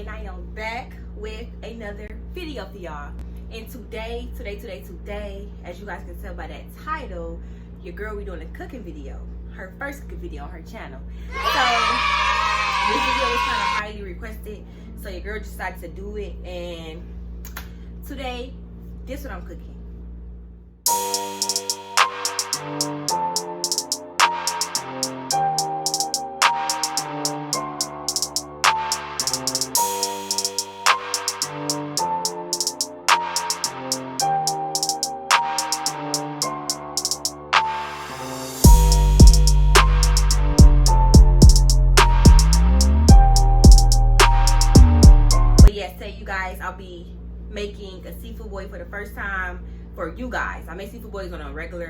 and I am back with another video for y'all. And today, as you guys can tell by that title, your girl we doing a cooking video, her first cooking video on her channel. So this video was kind of highly requested, so your girl decided to do it. And today, this is what I'm cooking. You guys, I'll be making a seafood boil for the first time for you guys. I make seafood boils on a regular,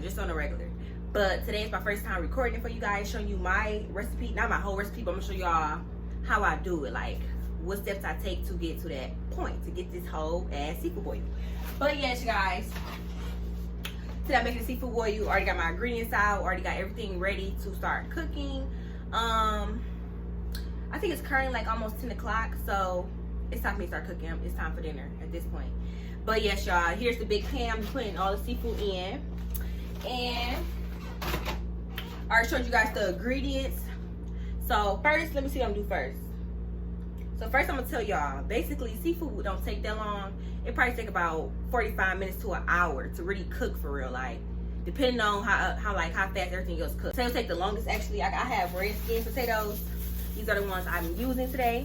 just on a regular. But today is my first time recording it for you guys, showing you my recipe, not my whole recipe, but I'm gonna show y'all how I do it, like what steps I take to get to that point, to get this whole ass seafood boil. But yes, you guys, today I'm making a seafood boil. You already got my ingredients out, already got everything ready to start cooking. I think it's currently like almost 10 o'clock, so it's time for me to start cooking. It's time for dinner at this point. But yes, y'all, here's the big pan. I'm putting all the seafood in. And I already showed you guys the ingredients. So first, let me see what I'm gonna do first. So first I'm gonna tell y'all, basically seafood don't take that long. It probably take about 45 minutes to an hour to really cook for real, like depending on how fast everything else cooks. So it'll take the longest actually. I have red skin potatoes. These are the ones I'm using today.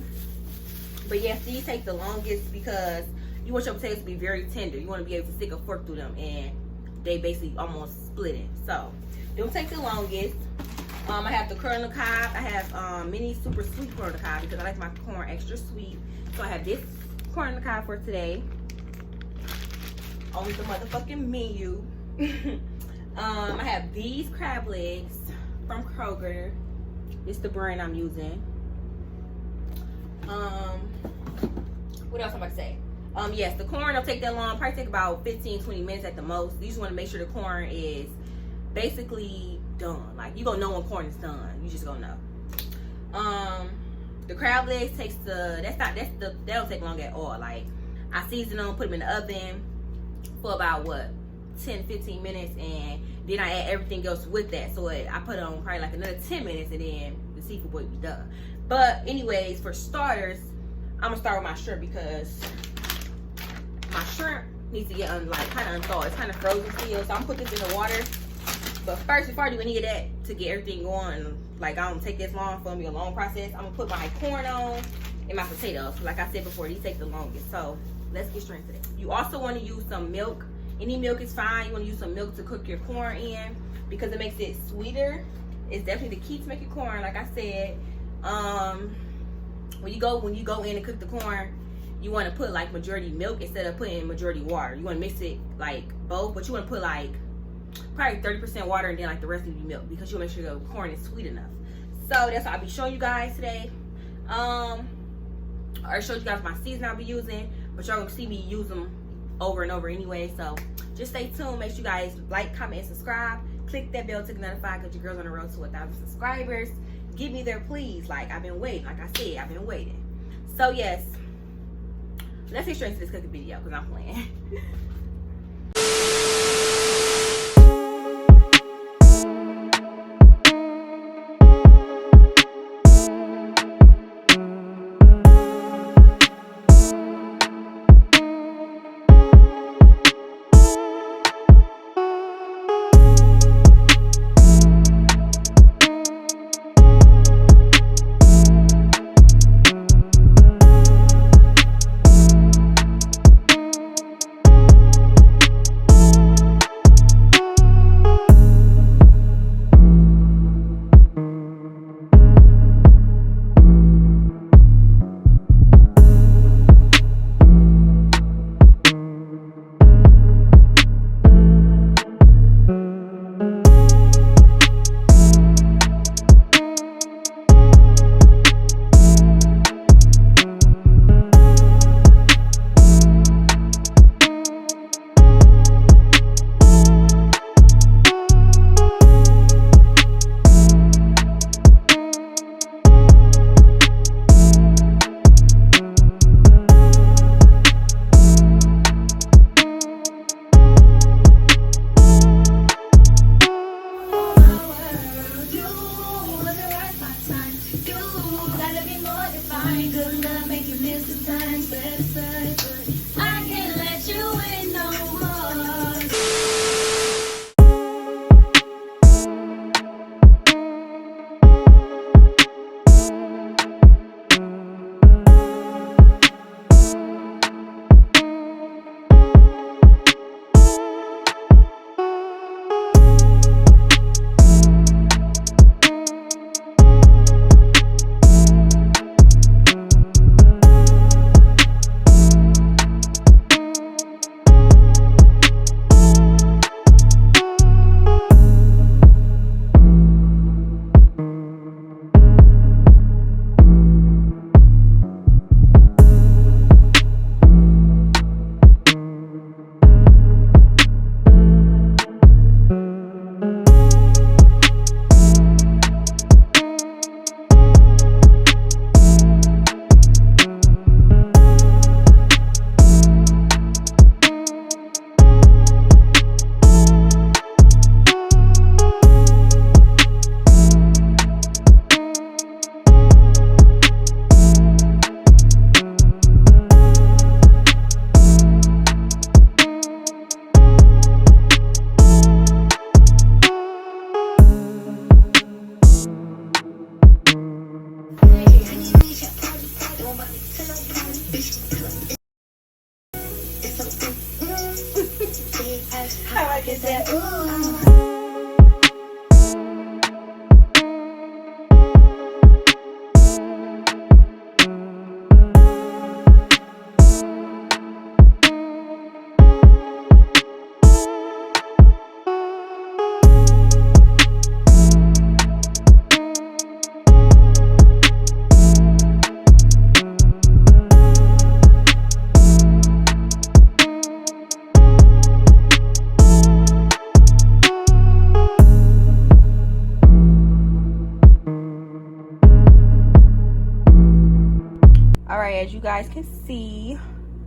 But yes, these take the longest because you want your potatoes to be very tender. You want to be able to stick a fork through them, and they basically almost split it. So they'll take the longest. I have the corn on the cob. I have mini super sweet corn on the cob because I like my corn extra sweet. So I have this corn on the cob for today on the motherfucking menu. I have these crab legs from Kroger. It's the brand I'm using. What else I'm about to say? Yes, the corn don't take that long. Probably take about 15-20 minutes at the most. You just want to make sure the corn is basically done. Like you gonna know when corn is done. You just gonna know. The crab legs takes that don't take long at all. Like I season them, put them in the oven for about 10-15 minutes, and then I add everything else with that. So I put on probably like another 10 minutes, and then the seafood boil be done. But anyways, for starters, I'm gonna start with my shrimp because my shrimp needs to get kind of unthawed. It's kind of frozen still, so I'm gonna put this in the water. But first, before I do any of that, to get everything going, like I don't take this long, for me a long process, I'm gonna put my corn on and my potatoes. Like I said before, these take the longest. So let's get straight into that. You also want to use some milk. Any milk is fine. You want to use some milk to cook your corn in because it makes it sweeter. It's definitely the key to make your corn. Like I said, when you go in and cook the corn, you want to put like majority milk instead of putting majority water. You want to mix it like both, but you want to put like probably 30% water and then like the rest of the milk because you want to make sure the corn is sweet enough. So that's what I'll be showing you guys today. I already showed you guys my season I'll be using, but y'all gonna see me use them over and over anyway. So just stay tuned. Make sure you guys like, comment, and subscribe. Click that bell to get notified because your girl's on the road to 1,000 subscribers. Get me there, please. Like I've been waiting. Like I said, I've been waiting. So yes, let's get straight into this cooking video because I'm playing. How I get that? Alright, as you guys can see,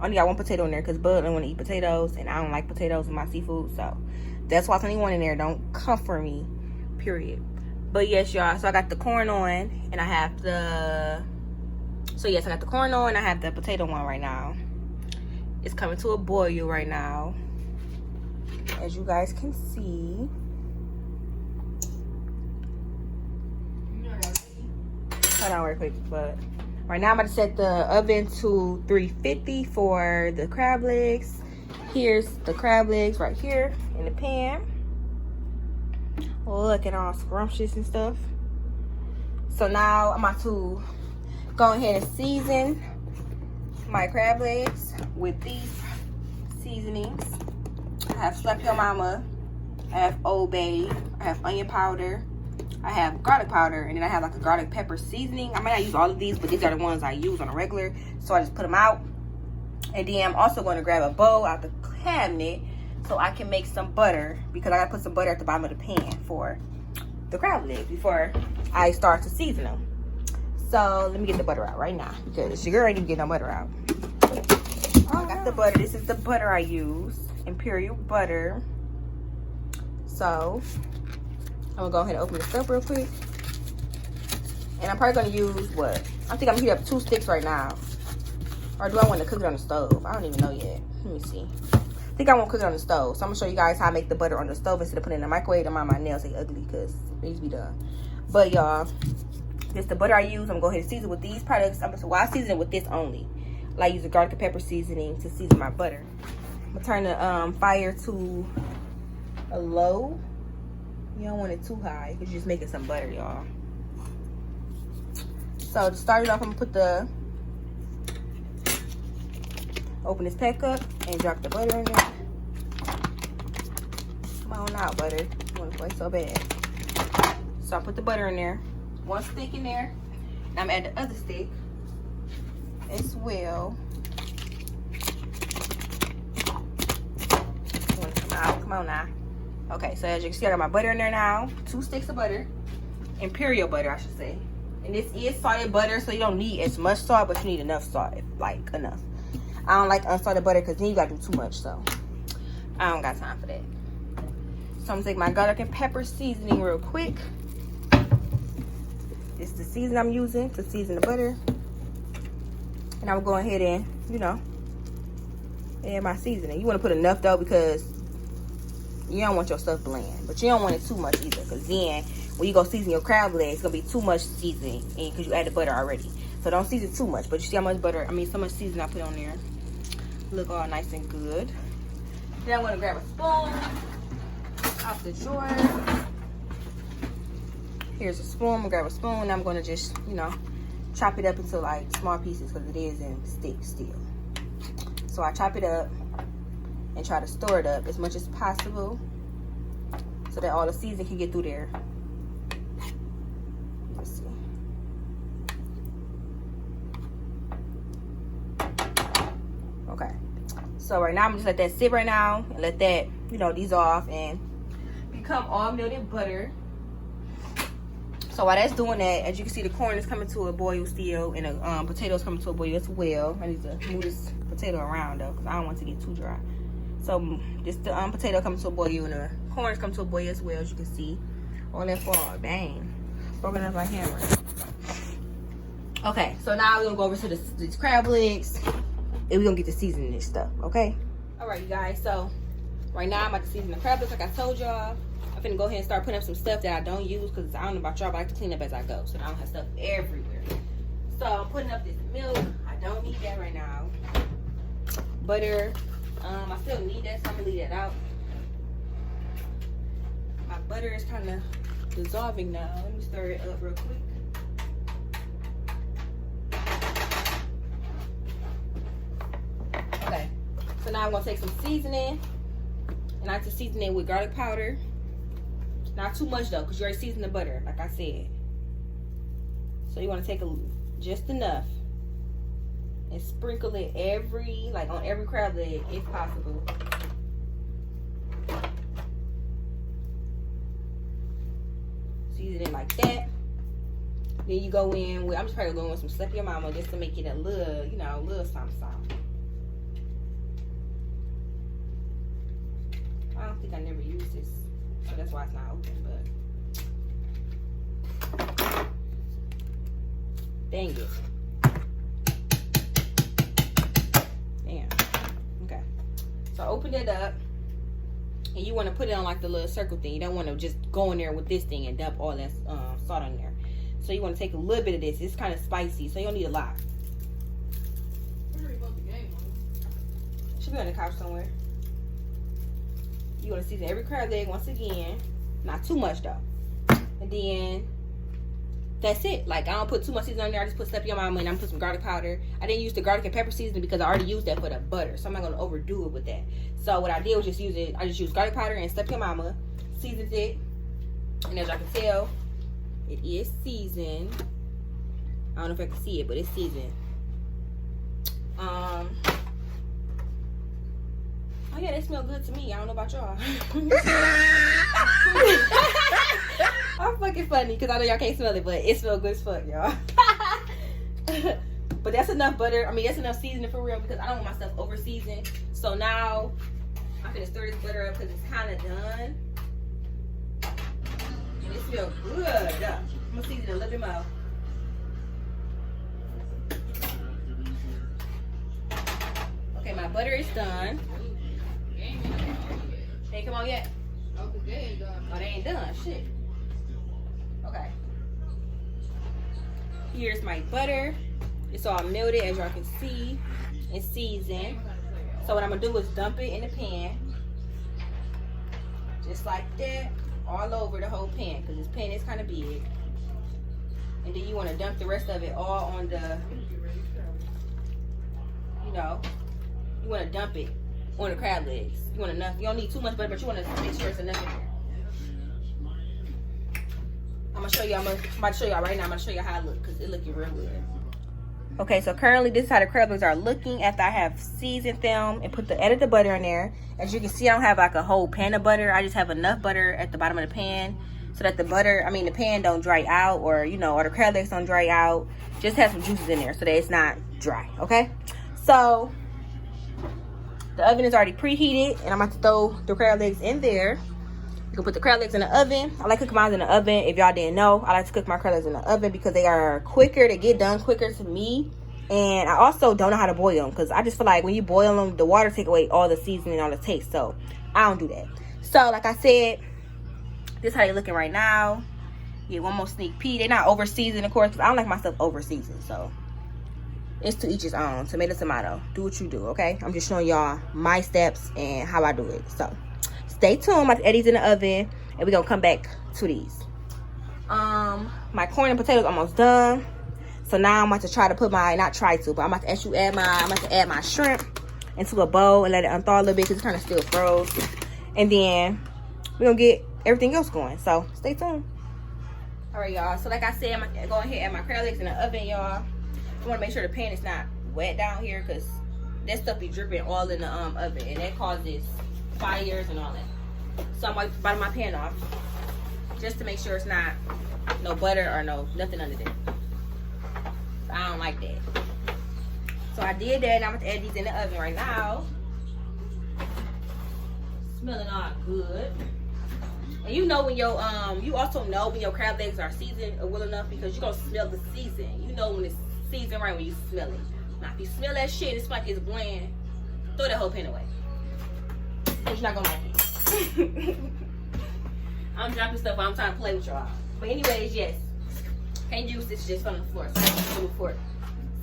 I only got one potato in there because Bud don't want to eat potatoes, and I don't like potatoes in my seafood, so that's why it's only one in there. Don't come for me, period. But yes, y'all, so I got the corn on, and I have the, so yes, I got the corn on, and I have the potato one right now. It's coming to a boil right now, as you guys can see. Hold on real quick, but right now I'm about to set the oven to 350 for the crab legs. Here's the crab legs right here in the pan. Looking all scrumptious and stuff. So now I'm about to go ahead and season my crab legs with these seasonings. I have Slap Your Mama, I have Old Bay, I have onion powder, I have garlic powder, and then I have like a garlic pepper seasoning. I might not use all of these, but these are the ones I use on a regular, so I just put them out. And then I'm also going to grab a bowl out the cabinet so I can make some butter, because I gotta put some butter at the bottom of the pan for the crab legs before I start to season them. So let me get the butter out right now, because your girl ain't even getting no butter out. I got the butter. This is the butter I use, Imperial butter. So I'm gonna go ahead and open this up real quick. And I'm probably gonna use what? I think I'm gonna heat up 2 sticks right now. Or do I want to cook it on the stove? I don't even know yet. Let me see. I think I want to cook it on the stove. So I'm gonna show you guys how I make the butter on the stove instead of putting it in the microwave. And my nails ain't ugly because it needs to be done. But y'all, this is the butter I use. I'm gonna go ahead and season with these products. I season it with this only. I use the garlic and pepper seasoning to season my butter. I'm gonna turn the fire to a low. You don't want it too high because you're just making some butter, y'all. So to start it off, I'm gonna put the, open this pack up and drop the butter in there. Come on out, butter. You want to play so bad. So I put the butter in there. 1 stick in there. Now I'm adding the other stick as well. You want to come out? Come on now. Okay, so as you can see, I got my butter in there now. 2 sticks of butter. Imperial butter, I should say. And this is salted butter, so you don't need as much salt, but you need enough salt, like enough. I don't like unsalted butter because then you gotta do too much, so I don't got time for that. So I'm gonna take my garlic and pepper seasoning real quick. This is the season I'm using to season the butter. And I'm going ahead and, you know, add my seasoning. You wanna put enough though, because you don't want your stuff bland, but you don't want it too much either, because then when you go season your crab legs, it's gonna be too much seasoning because you added butter already. So don't season too much, but you see how much butter, so much seasoning I put on there. Look all nice and good. Then I'm gonna grab a spoon out the drawer. Here's a spoon. I'm gonna grab a spoon and I'm gonna just, you know, chop it up into like small pieces because it is in sticks still. So I chop it up and try to store it up as much as possible so that all the seasoning can get through there. Let's see. Okay. So right now I'm just let that sit right now and let that, you know, these off and become all melted butter. So while that's doing that, as you can see, the corn is coming to a boil still, and the potatoes coming to a boil as well. I need to move this potato around though, because I don't want it to get too dry. So this the potato coming to a boil, and the corn's come to a boil as well, as you can see. All that fall, dang, broken up my hammer. Okay, so now we're gonna go over to these crab legs, and we're gonna get the seasoning and stuff. Okay. All right, you guys. So right now I'm about to season the crab legs, like I told y'all. I'm finna go ahead and start putting up some stuff that I don't use, because I don't know about y'all, but I like to clean up as I go, so I don't have stuff everywhere. So I'm putting up this milk. I don't need that right now. Butter. I still need that, so I'm gonna leave that out. My butter is kind of dissolving now. Let me stir it up real quick. Okay, so now I'm gonna take some seasoning, and I like to season it with garlic powder. Not too much though, because you already seasoned the butter, like I said. So you want to take just enough and sprinkle it on every crab leg if possible. Season it like that. Then you go in with, I'm just probably going with some Slap Your Mama just to make it a little, a little something. I don't think I never used this, so that's why it's not open, but dang it. Damn. Okay. So open it up, and you want to put it on like the little circle thing. You don't want to just go in there with this thing and dump all that salt on there. So you want to take a little bit of this. It's kind of spicy, so you don't need a lot. Should be on the couch somewhere. You want to season every crab leg once again. Not too much though. And then that's it. Like, I don't put too much seasoning on there. I just put Slap Your Mama, and I'm put some garlic powder. I didn't use the garlic and pepper seasoning because I already used that for the butter, so I'm not gonna overdo it with that. So what I did was just I just used garlic powder and Slap Your Mama, seasoned it, and as I can tell, it is seasoned. I don't know if I can see it, but it's seasoned. Oh yeah, they smell good to me. I don't know about y'all. I'm fucking funny because I know y'all can't smell it, but it smells good as fuck, y'all. But that's enough butter. I mean, that's enough seasoning for real because I don't want my stuff over seasoned. So now I'm gonna stir this butter up because it's kind of done. And it smells good. I'm gonna season it a little bit more. Okay, my butter is done. They ain't come on yet? Oh, they ain't done. Oh, they ain't done. Shit. Okay. Here's my butter. It's all melted, as y'all can see. It's seasoned. So what I'm gonna do is dump it in the pan. Just like that. All over the whole pan, because this pan is kind of big. And then you want to dump the rest of it all on the, you want to dump it on the crab legs. You want enough. You don't need too much butter, but you want to make sure it's enough in there. I'm gonna show you. I'm about to show y'all right now. I'm gonna show you how it looks because it looking real good. Okay, so currently this is how the crab legs are looking after I have seasoned them and added the butter in there. As you can see, I don't have like a whole pan of butter. I just have enough butter at the bottom of the pan so that the pan don't dry out, or or the crab legs don't dry out. Just have some juices in there so that it's not dry. Okay, so the oven is already preheated, and I'm about to throw the crab legs in there. You can put the crab legs in the oven. I like cooking mine in the oven. If y'all didn't know, I like to cook my crab legs in the oven because they are quicker. They get done quicker to me. And I also don't know how to boil them because I just feel like when you boil them, the water take away all the seasoning and all the taste. So I don't do that. So like I said, this is how they're looking right now. Get one more sneak peek. They're not over seasoned, of course, because I don't like my stuff over seasoned. So it's to each his own. Tomato. Do what you do, okay? I'm just showing y'all my steps and how I do it. So stay tuned. I'm about to add these in the oven, and we're gonna come back to these. My corn and potatoes almost done. So now I'm about to try to put I'm about to add my shrimp into a bowl and let it unthaw a little bit because it's kind of still froze. And then we're gonna get everything else going. So stay tuned. All right, y'all. So like I said, I'm gonna go ahead and add my crab legs in the oven, y'all. I want to make sure the pan is not wet down here because that stuff be dripping all in the oven, and that causes fires and all that. So I'm like bottom my pan off just to make sure it's not no butter or nothing under there. So I don't like that. So I did that, and I'm gonna add these in the oven right now. Smelling all good. And you know you also know when your crab legs are seasoned or well enough because you're gonna smell the season. You know when it's seasoned right when you smell it. Now if you smell that shit, it's like it's bland, throw that whole pan away. Because you're not gonna like it. I'm dropping stuff while I'm trying to play with y'all. But anyways, yes. Can't use this, just on the floor.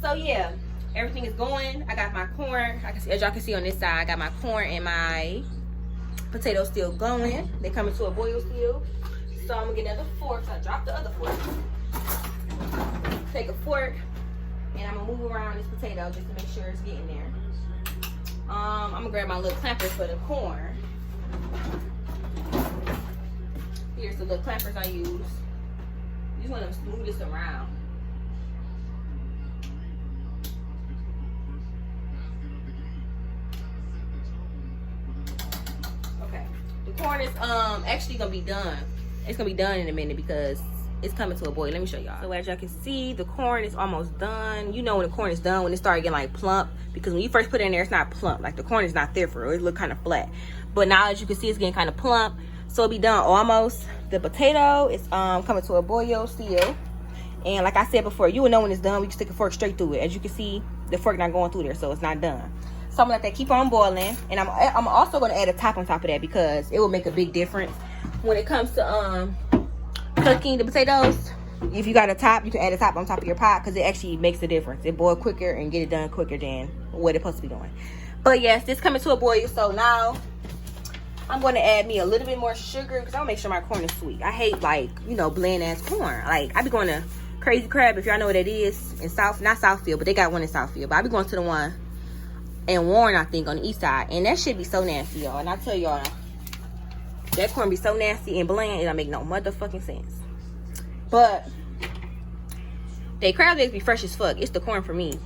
So yeah, everything is going. I got my corn. As y'all can see on this side, I got my corn and my potatoes still going. They coming to a boil still. So I'm gonna get another fork. So I dropped the other fork. Take a fork and I'm gonna move around this potato just to make sure it's getting there. I'm gonna grab my little clampers for the corn. Here's the little clampers I use. You just want to move this around. Okay, the corn is actually gonna be done. It's gonna be done in a minute because it's coming to a boil. Let me show y'all. So as y'all can see, the corn is almost done. You know when the corn is done, when it started getting like plump, because when you first put it in there, it's not plump. Like the corn is not there for it. It look kind of flat. But now as you can see, it's getting kind of plump. So it'll be done almost. The potato is coming to a boil still. And like I said before, you will know when it's done. We just stick a fork straight through it. As you can see, the fork not going through there, so it's not done. So I'm gonna let that keep on boiling. And I'm also gonna add a top on top of that because it will make a big difference when it comes to cooking the potatoes. If you got a top, you can add a top on top of your pot because it actually makes a difference. It boils quicker and get it done quicker than what it's supposed to be doing. But yes, this coming to a boil. So now I'm going to add me a little bit more sugar because I want to make sure my corn is sweet. I hate like, you know, bland ass corn. Like I be going to Crazy Crab, if y'all know what it is, in not Southfield, but they got one in Southfield. But I be going to the one in Warren, I think, on the east side. And that shit be so nasty, y'all. And I tell y'all, that corn be so nasty and bland, it don't make no motherfucking sense. But they crab legs be fresh as fuck. It's the corn for me.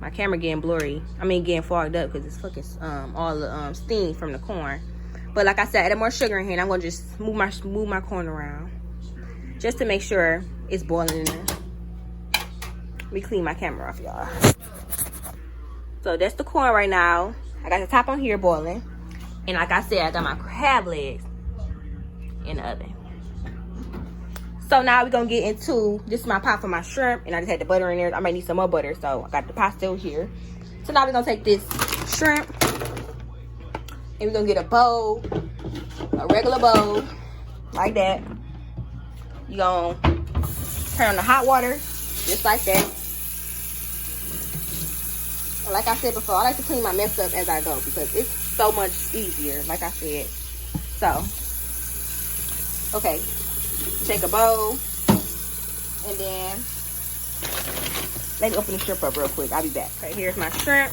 My camera getting blurry. I mean, getting fogged up because it's fucking all the steam from the corn. But like I said, I added more sugar in here, and I'm gonna just move my corn around just to make sure it's boiling in there. Let me clean my camera off, y'all. So that's the corn right now. I got the top on here boiling, and like I said, I got my crab legs in the oven. So now we're gonna get into, this is my pot for my shrimp, and I just had the butter in there. I might need some more butter, so I got the pot still here. So now we're gonna take this shrimp, and we're gonna get a bowl, a regular bowl, like that. You gonna turn on the hot water, just like that. And like I said before, I like to clean my mess up as I go because it's so much easier, like I said. So, okay. Take a bowl, and then let me open the shrimp up real quick. I'll be back. Okay, here's my shrimp.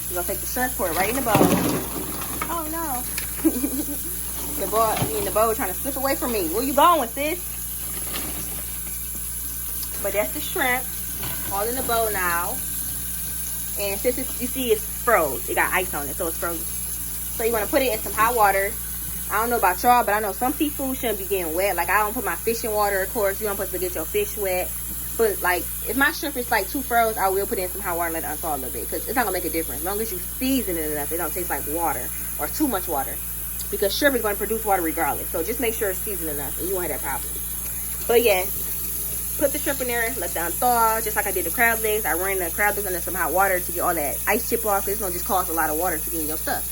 We're gonna take the shrimp, pour it right in the bowl. Oh no. the bowl trying to slip away from me. Where you going, sis? But that's the shrimp, all in the bowl now. And since you see it's froze, it got ice on it, so it's frozen. So you wanna put it in some hot water. I don't know about y'all, but I know some seafood shouldn't be getting wet. Like, I don't put my fish in water, of course. You don't supposed to get your fish wet. But, like, if my shrimp is, like, too froze, I will put it in some hot water and let it unthaw a little bit. Because it's not going to make a difference. As long as you season it enough, it don't taste like water or too much water. Because shrimp is going to produce water regardless. So, just make sure it's seasoned enough and you won't have that problem. But, yeah, put the shrimp in there, let that unthaw. Just like I did the crab legs. I ran the crab legs under some hot water to get all that ice chip off. Because it's going to just cause a lot of water to get in your stuff.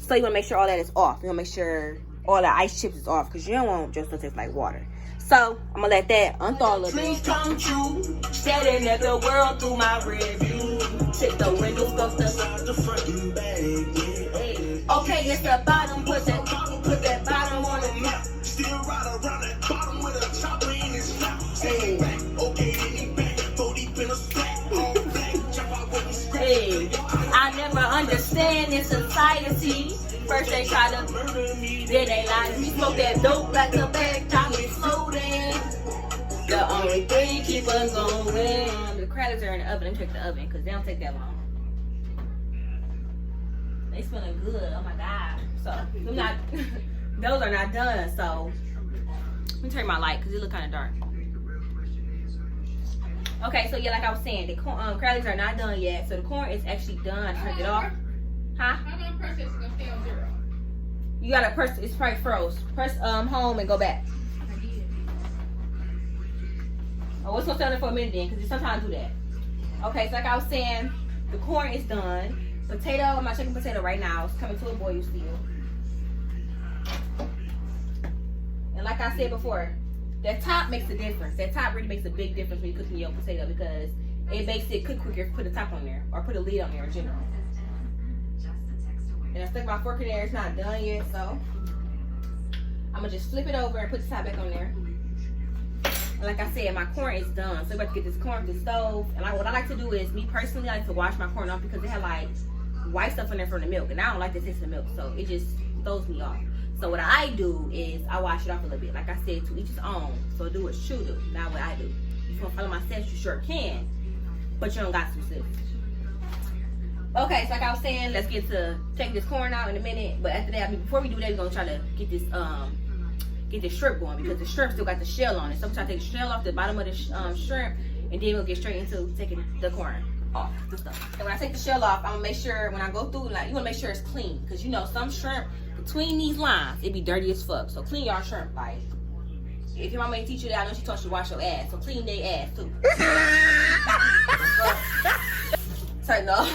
So, you want to make sure all that is off. You want to make sure all the ice chips is off because you don't want just to taste like water. So I'm gonna let that unthaw a little bit. Please come true. Staring at the world through my review. Take the windows off the front bag. Hey. Okay, it's the bottom. Put that bottom on the map. Still right around that bottom with a chopper in his lap. Hey. Okay, any back, 40 in a stack. All black, chop out with the scratch. Hey. I never understand this society. First they try to murder me, then they lie to me. Smoke that dope like a bag, time is floating. The only thing keep us going. The crackers are in the oven. Let me check the oven because they don't take that long. They smelling good. Oh my god. So those are not done. So let me turn my light because it look kind of dark. Okay, so yeah, like I was saying, the crackers are not done yet. So the corn is actually done. I turned it off. Huh? How long press is gonna stay on 0? You gotta press, it's probably froze. Press home and go back. I did. Oh, it's gonna stay on there for a minute then, because it sometimes do that. Okay, so like I was saying, the corn is done. Potato, I'm not checking potato right now. It's coming to a boil still. And like I said before, That top makes a difference. That top really makes a big difference when you're cooking your potato because it makes it cook quicker if you put a top on there or put a lid on there in general. And I stuck my fork in there. It's not done yet, so I'm gonna just flip it over and put the top back on there. And like I said, my corn is done, so I'm about to get this corn to the stove. And what I like to do is, me personally, I like to wash my corn off because it had like white stuff in there from the milk, and I don't like the taste of the milk, so it just throws me off. So what I do is I wash it off a little bit. Like I said, to each his own. So do what you do, not what I do. If you want to follow my steps, you sure can, but you don't got to, sis. Okay, so like I was saying, let's get to take this corn out in a minute. But after that, before we do that, we're gonna try to get this shrimp going because the shrimp still got the shell on it. So I'm trying to take the shell off the bottom of the shrimp, and then we'll get straight into taking the corn off the stuff. And when I take the shell off, I'm gonna make sure when I go through, like, you wanna make sure it's clean because you know some shrimp between these lines it be dirty as fuck. So clean your shrimp. Like if your mama ain't teach you that, I know she taught you to wash your ass. So clean their ass too. Tighten up.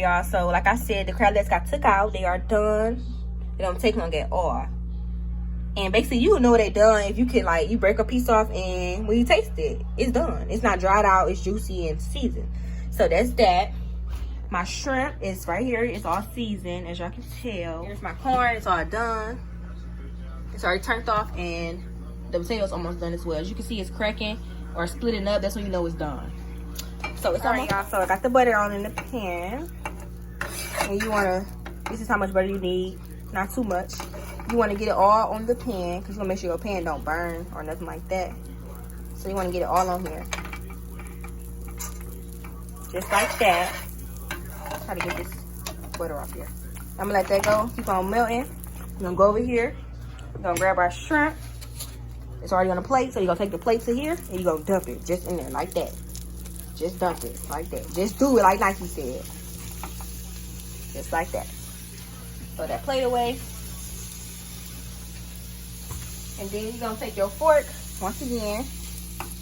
Y'all, so like I said, the crablettes got took out. They are done. They don't take long at all. And basically you know they done if you can, like, you break a piece off and when you taste it, it's done. It's not dried out, it's juicy and seasoned. So that's that. My shrimp is right here. It's all seasoned, as y'all can tell. Here's my corn. It's all done. It's already turned off, and the potatoes almost done as well. As you can see, it's cracking or splitting up. That's when you know it's done. So it's alright, y'all. So I got the butter on in the pan. And you wanna, this is how much butter you need, not too much. You wanna get it all on the pan, because you wanna make sure your pan don't burn or nothing like that. So you wanna get it all on here. Just like that. Try to get this butter off here. I'm gonna let that go, keep on melting. We're gonna go over here. We're gonna grab our shrimp. It's already on the plate, so you're gonna take the plate to here and you're gonna dump it just in there like that. Just dump it like that. Just do it like Nike said. Just like that. Throw that plate away. And then you're gonna take your fork, once again,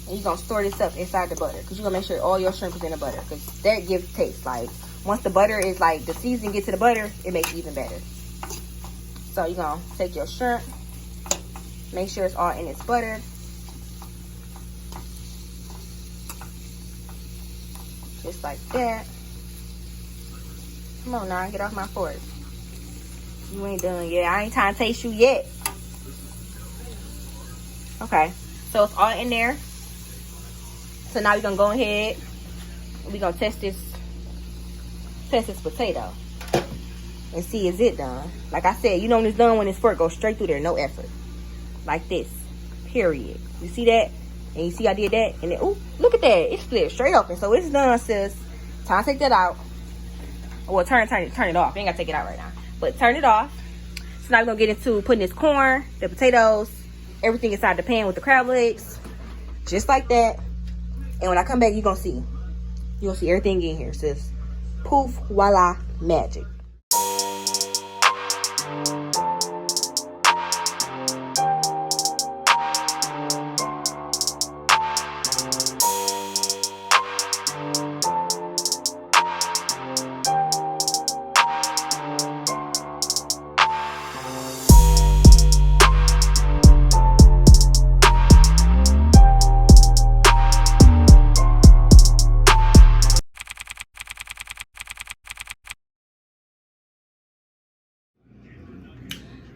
And you're gonna store this up inside the butter, because you're gonna make sure all your shrimp is in the butter, because that gives taste. Like, once the butter is like, the seasoning gets to the butter, it makes it even better. So you're gonna take your shrimp, make sure it's all in its butter. Just like that. Come on now, get off my fork. You ain't done yet. I ain't trying to taste you yet. Okay, so it's all in there. So now we're gonna go ahead and we're gonna test this potato and see is it done. Like I said, you know when it's done, when it's fork goes straight through there, no effort. Like this. Period. You see that? And you see I did that? And then, ooh, look at that. It split straight open. So it's done, sis. Time to take that out. Well, turn it off. You ain't gotta take it out right now. But turn it off. So now we're gonna get into putting this corn, the potatoes, everything inside the pan with the crab legs. Just like that. And when I come back, you're gonna see. You're gonna see everything in here, sis. Poof, voila, magic.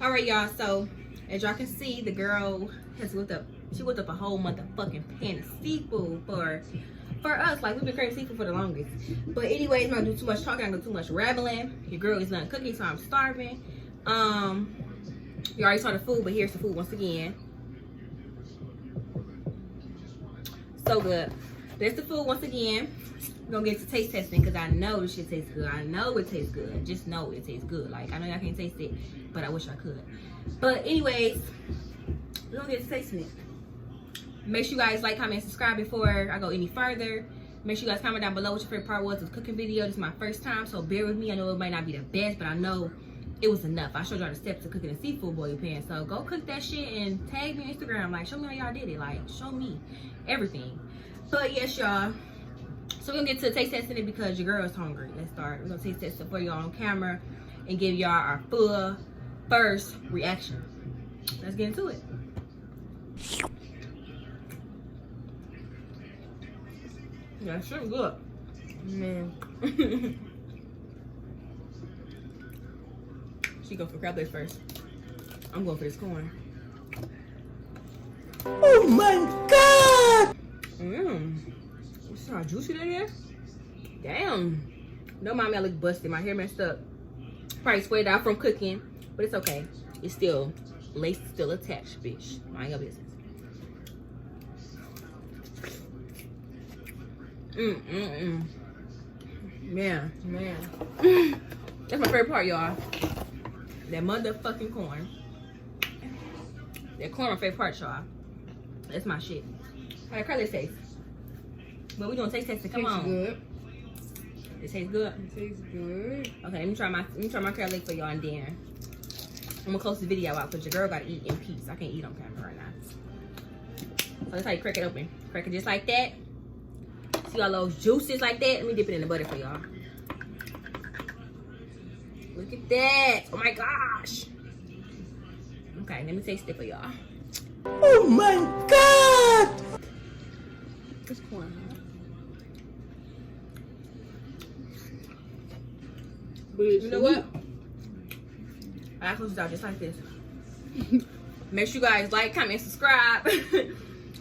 All right, y'all, so as y'all can see, the girl has whipped up a whole motherfucking pan of seafood for us. Like, we've been craving seafood for the longest. But anyways, I'm not gonna do too much talking, I'm gonna do too much rambling. Your girl is not cooking, so I'm starving. You already saw the food, but here's the food once again. So good. There's the food once again. We're gonna get to taste testing, because I know this shit tastes good. I know it tastes good. I just know it tastes good. Like, I know y'all can't taste it, but I wish I could. But anyways, we're gonna get to tasting it. Make sure you guys like, comment, subscribe before I go any further. Make sure you guys comment down below what your favorite part was of the cooking video. This is my first time, so bear with me. I know it might not be the best, but I know it was enough. I showed y'all the steps of cooking a seafood boil pan. So go cook that shit and tag me on Instagram. Like, show me how y'all did it. Like, show me everything. But yes, y'all. So we're gonna get to taste testing it because your girl is hungry. Let's start. We're gonna taste test it for y'all on camera and give y'all our full first reaction. Let's get into it. Yeah, sure good. Man. She go for crab legs first. I'm going for this corn. Oh my god! See how juicy that is? Damn. Don't mind me, I look busted. My hair messed up. Probably sweated out from cooking, but it's okay. It's still, lace still attached, bitch. Mind your business. Man. That's my favorite part, y'all. That motherfucking corn. That corn, my favorite part, y'all. That's my shit. How the colors taste? But we gonna taste it. Come on. Good. It tastes good. It tastes good. Okay, let me try my crab leg for y'all, and then I'm gonna close the video out because your girl gotta eat in peace. I can't eat on camera right now. So that's how you crack it open. Crack it just like that. See all those juices like that? Let me dip it in the butter for y'all. Look at that. Oh my gosh. Okay, let me taste it for y'all. Oh my god. It's corn, huh? But you know what? I close this out just like this. Make sure you guys like, comment, subscribe.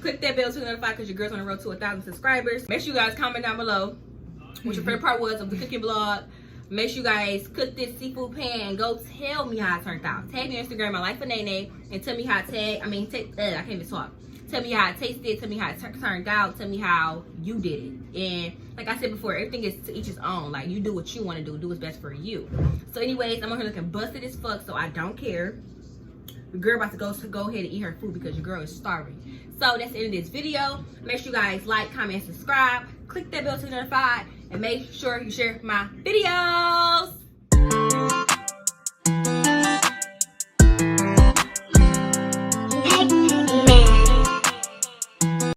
Click that bell to notify because your girl's on the road to 1,000 subscribers. Make sure you guys comment down below what your favorite part was of the cooking vlog. Make sure you guys cook this seafood pan and go tell me how it turned out. Tag me on Instagram, LifeofNaeeNaee, and tell me how it I can't even talk. Tell me how it tasted, tell me how it turned out, tell me how you did it. And like I said before, everything is to each his own. Like, you do what you want to do what's best for you. So anyways, I'm over here looking busted as fuck, so I don't care. The girl about to go ahead and eat her food because your girl is starving. So that's the end of this video. Make sure you guys like, comment, subscribe. Click that bell to be notified. And make sure you share my videos.